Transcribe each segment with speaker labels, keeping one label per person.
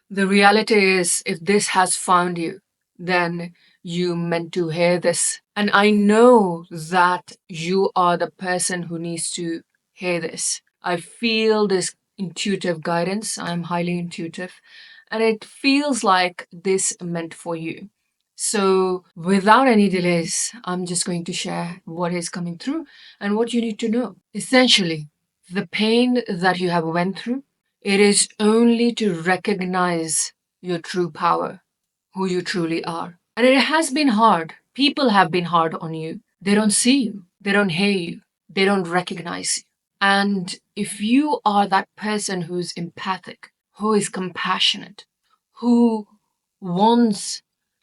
Speaker 1: The reality is, if this has found you, then you meant to hear this. And I know that you are the person who needs to hear this. I feel this intuitive guidance. I'm highly intuitive. And it feels like this meant for you. So, without any delays, I'm just going to share what is coming through and what you need to know. Essentially, the pain that you have went through, it is only to recognize your true power, who you truly are. And it has been hard. People have been hard on you. They don't see you, they don't hear you, they don't recognize you. And if you are that person who's empathic, who is compassionate, who wants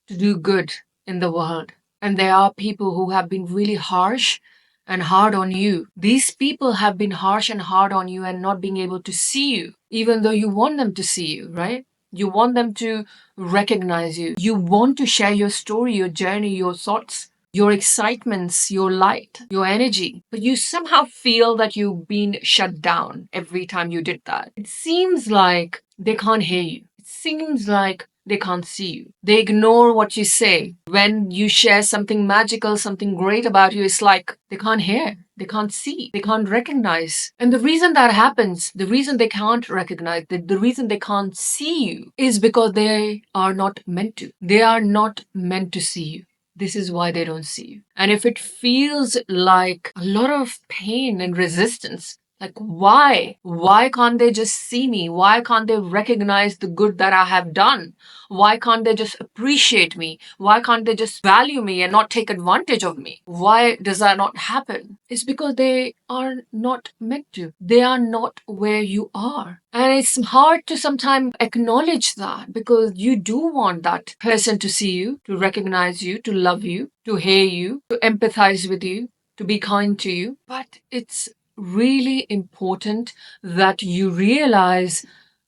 Speaker 1: to do good in the world, and there are people who have been really harsh and hard on you. These people have been harsh and hard on you and not being able to see you, even though you want them to see you, right? You want them to recognize you. You want to share your story, your journey, your thoughts, your excitements, your light, your energy. But you somehow feel that you've been shut down every time you did that. It seems like they can't hear you. It seems like they can't see you. They ignore what you say. When you share something magical, something great about you, it's like they can't hear, they can't see, they can't recognize. And the reason that happens, the reason they can't recognize, the reason they can't see you is because they are not meant to. They are not meant to see you. This is why they don't see you. And if it feels like a lot of pain and resistance, like, why? Why can't they just see me? Why can't they recognize the good that I have done? Why can't they just appreciate me? Why can't they just value me and not take advantage of me? Why does that not happen? It's because they are not meant to. They are not where you are. And it's hard to sometimes acknowledge that because you do want that person to see you, to recognize you, to love you, to hear you, to empathize with you, to be kind to you. But it's really important that you realize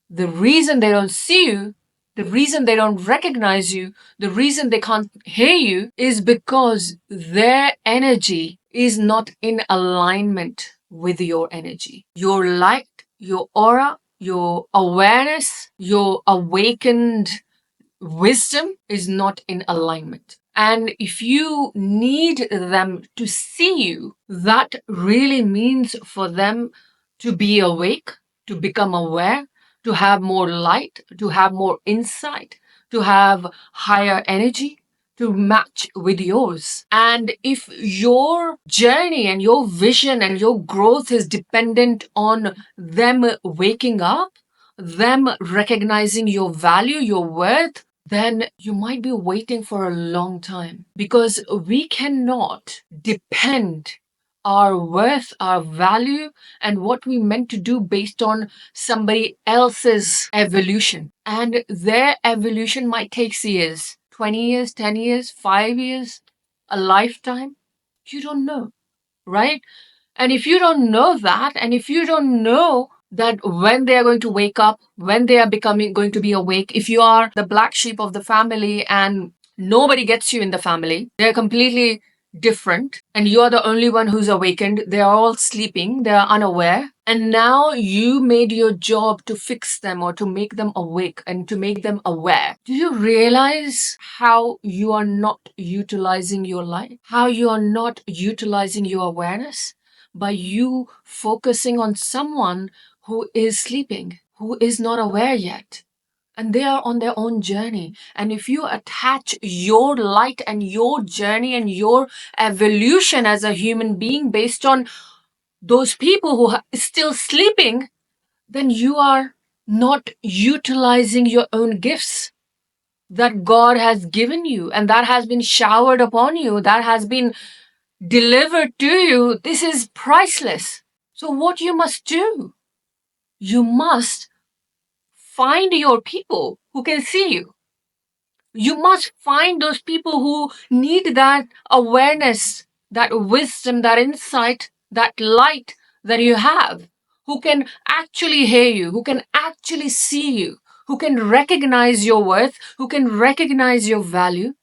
Speaker 1: the reason they don't see you, the reason they don't recognize you, the reason they can't hear you is because their energy is not in alignment with your energy. Your light, your aura, your awareness, your awakened wisdom is not in alignment. And if you need them to see you, that really means for them to be awake, to become aware, to have more light, to have more insight, to have higher energy, to match with yours. And if your journey and your vision and your growth is dependent on them waking up, them recognizing your value, your worth, then you might be waiting for a long time because we cannot depend our worth, our value, and what we meant to do based on somebody else's evolution. And their evolution might take years, 20 years, 10 years, 5 years, a lifetime. You don't know, right? And if you don't know that, and if you don't know that when they are going to wake up, when they are becoming going to be awake, if you are the black sheep of the family and nobody gets you in the family, they're completely different, and you're the only one who's awakened, they are all sleeping, they are unaware, and now you made your job to fix them or to make them awake and to make them aware. Do you realize how you are not utilizing your life? How you are not utilizing your awareness? By you focusing on someone who is sleeping, who is not aware yet. And they are on their own journey. And if you attach your light and your journey and your evolution as a human being based on those people who are still sleeping, then you are not utilizing your own gifts that God has given you and that has been showered upon you, that has been delivered to you. This is priceless. So, what you must do, you must find your people who can see you. You must find those people who need that awareness, that wisdom, that insight, that light that you have, who can actually hear you, who can actually see you, who can recognize your worth, who can recognize your value.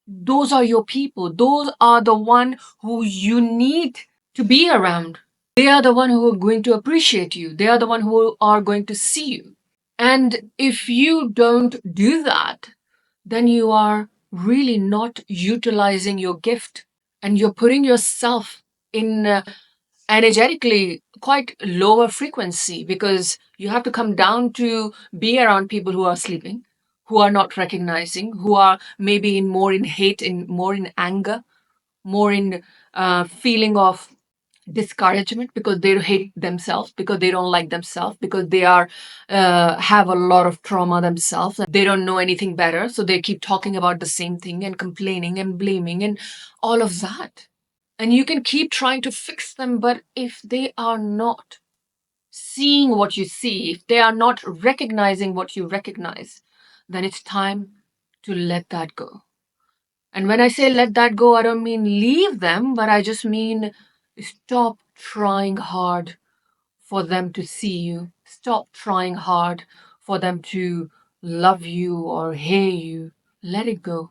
Speaker 1: Those are your people. Those are the one who you need to be around. They are the one who are going to appreciate you. They are the one who are going to see you. And if you don't do that, then you are really not utilizing your gift, and you're putting yourself in energetically quite lower frequency, because you have to come down to be around people who are sleeping, who are not recognizing, who are maybe in more in hate, in more in anger, more in feeling of discouragement, because they hate themselves, because they don't like themselves, because they are have a lot of trauma themselves, and they don't know anything better, so they keep talking about the same thing and complaining and blaming and all of that. And you can keep trying to fix them, but if they are not seeing what you see, if they are not recognizing what you recognize, then it's time to let that go. And when I say let that go, I don't mean leave them, but I just mean stop trying hard for them to see you. Stop trying hard for them to love you or hear you. Let it go.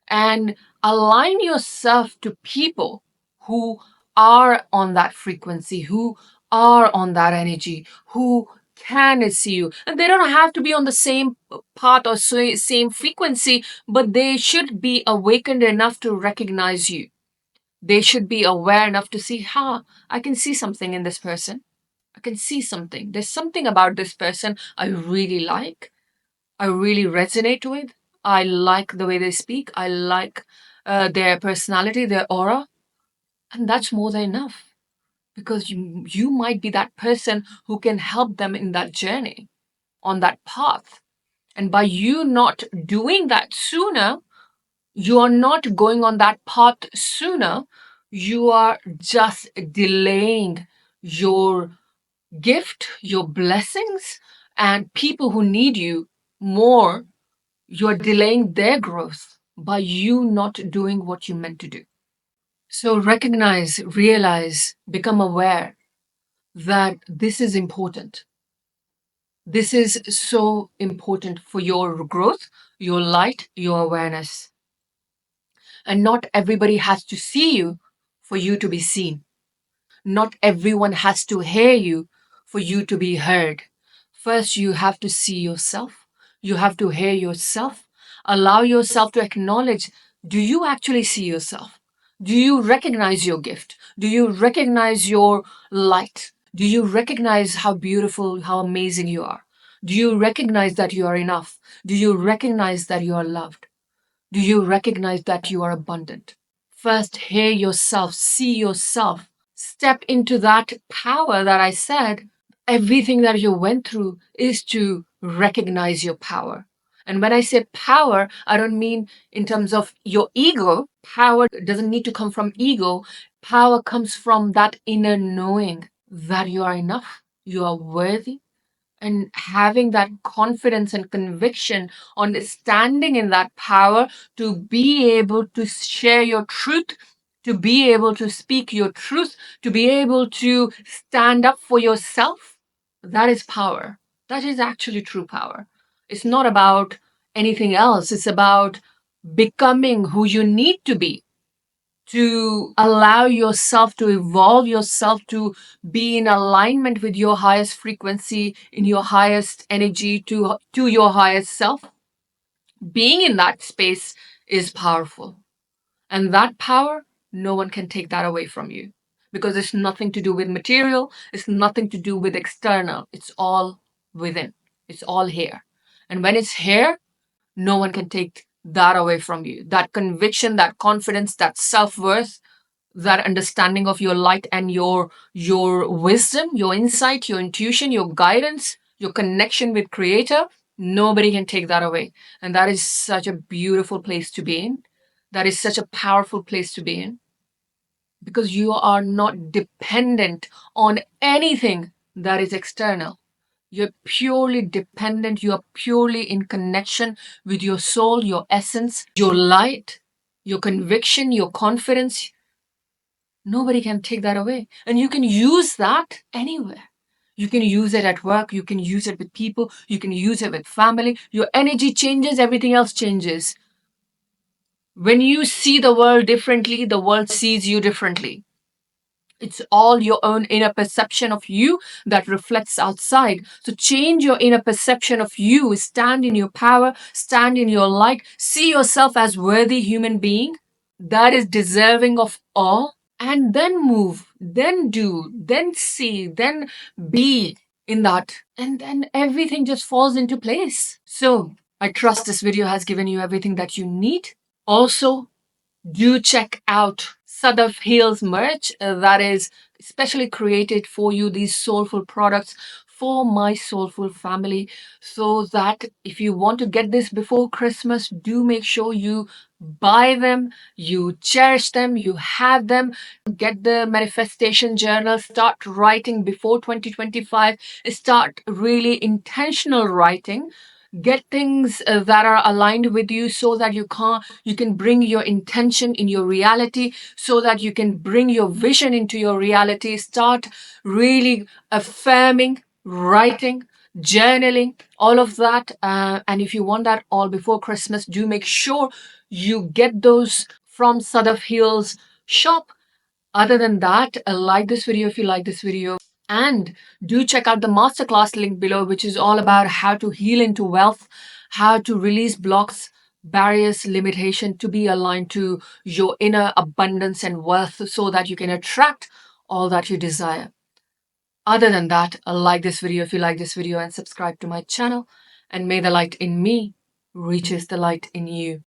Speaker 1: And align yourself to people who are on that frequency, who are on that energy, who can see you. And they don't have to be on the same path or same frequency, but they should be awakened enough to recognize you. They should be aware enough to see, I can see something in this person. I can see something. There's something about this person I really like. I really resonate with. I like the way they speak. I like their personality, their aura. And that's more than enough, because you might be that person who can help them in that journey, on that path. And by you not doing that sooner, you are not going on that path sooner. You are just delaying your gift, your blessings, and people who need you more. You're delaying their growth by you not doing what you meant to do. So recognize, realize, become aware that this is important. This is so important for your growth, your light, your awareness. And not everybody has to see you for you to be seen. Not everyone has to hear you for you to be heard. First, you have to see yourself. You have to hear yourself. Allow yourself to acknowledge, do you actually see yourself? Do you recognize your gift? Do you recognize your light? Do you recognize how beautiful, how amazing you are? Do you recognize that you are enough? Do you recognize that you are loved? Do you recognize that you are abundant? First, hear yourself, see yourself, step into that power that I said. Everything that you went through is to recognize your power. And when I say power, I don't mean in terms of your ego. Power doesn't need to come from ego. Power comes from that inner knowing that you are enough, you are worthy, and having that confidence and conviction on standing in that power to be able to share your truth, to be able to speak your truth, to be able to stand up for yourself. That is power. That is actually true power. It's not about anything else. It's about becoming who you need to be, to allow yourself to evolve yourself, to be in alignment with your highest frequency, in your highest energy, to your highest self. Being in that space is powerful. And that power, no one can take that away from you, because it's nothing to do with material, it's nothing to do with external. It's all within, it's all here. And when it's here, no one can take that away from you. That conviction, that confidence, that self-worth, that understanding of your light and your wisdom, your insight, your intuition, your guidance, your connection with creator, nobody can take that away. And that is such a beautiful place to be in. That is such a powerful place to be in, because you are not dependent on anything that is external. You're purely dependent. You are purely in connection with your soul, your essence, your light, your conviction, your confidence. Nobody can take that away. And you can use that anywhere. You can use it at work. You can use it with people. You can use it with family. Your energy changes, everything else changes. When you see the world differently, the world sees you differently. It's all your own inner perception of you that reflects outside. So change your inner perception of you. Stand in your power, stand in your light, see yourself as worthy human being that is deserving of all, and then move, then do, then see, then be in that. And then everything just falls into place. So I trust this video has given you everything that you need. Also, do check out Sadaf Heals merch that is specially created for you, these soulful products for my soulful family, so that if you want to get this before Christmas, do make sure you buy them, you cherish them, you have them. Get the manifestation journal, start writing before 2025, start really intentional writing. Get things that are aligned with you, so that you can bring your intention in your reality, so that you can bring your vision into your reality. Start really affirming, writing, journaling, all of that. And if you want that all before Christmas, do make sure you get those from Sadaf Heals shop. Other than that, like this video if you like this video, and do check out the masterclass link below, which is all about how to heal into wealth, how to release blocks, barriers, limitation to be aligned to your inner abundance and wealth, so that you can attract all that you desire. Other than that, like this video if you like this video, and subscribe to my channel. And may the light in me reaches the light in you.